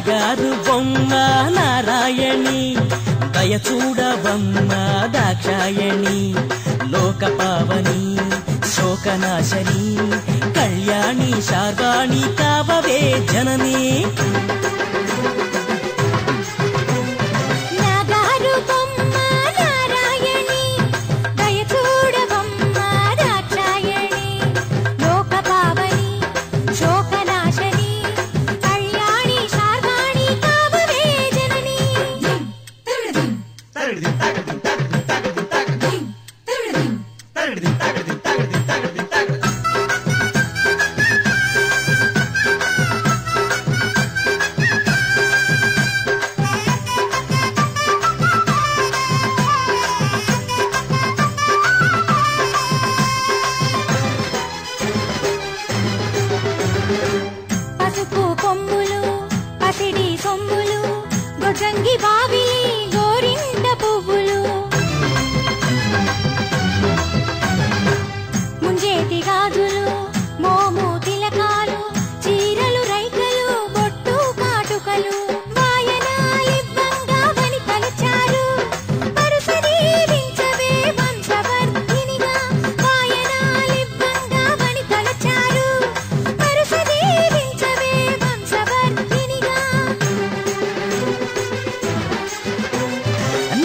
నాగారు బొమ్మ నారాయణి దయ చూడవమ్మ దాక్షాయణి లోకపావని శోకనాశని కళ్యాణి శార్వాణి కావవే జనని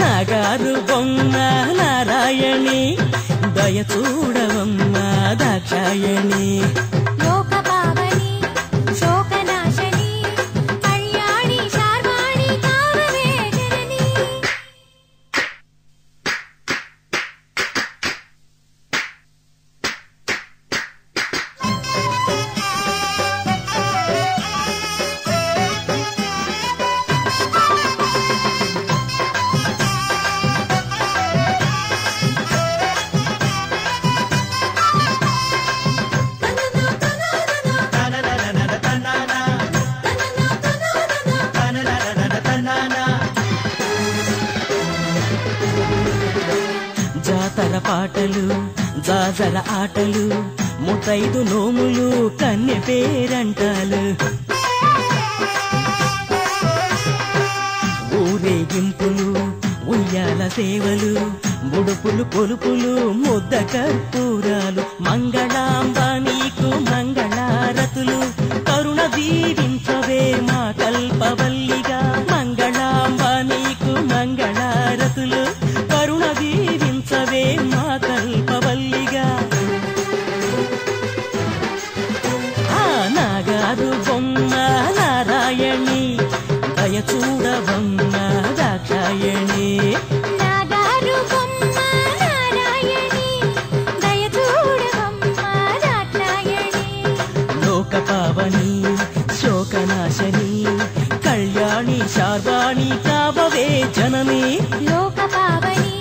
నాగారు బొమ్మ నారాయణి దయ చూడవమ్మ దాక్షాయణి లోకపావని శోకనాశని కళ్యాణి శార్వాణి కావవే జనని జాతర పాటలు జాజర ఆటలు ముత్తైదు నోములు కన్నె పేరంటాలు ఊరేగింపులు ఉయ్యాల సేవలు ముడుపులు కొలుపులు ముద్ద కర్పూరాలు మంగళాంబ నీకు మంగళారతులు కరుణ దీవించవే మా కల్పవల్లిగా మంగళాంబ నీకు మంగళారతులు కరుణ దీవించవే మా కల్పవల్లిగా నాగారు బొమ్మ నారాయణి దయ చూడవమ్మ దాక్షాయణి నాగారు బొమ్మ నారాయణి దయ చూడవమ్మ దాక్షాయణి లోకపావని శోకనాశని కళ్యాణి శార్వాణి కావవే జనని లోకపావని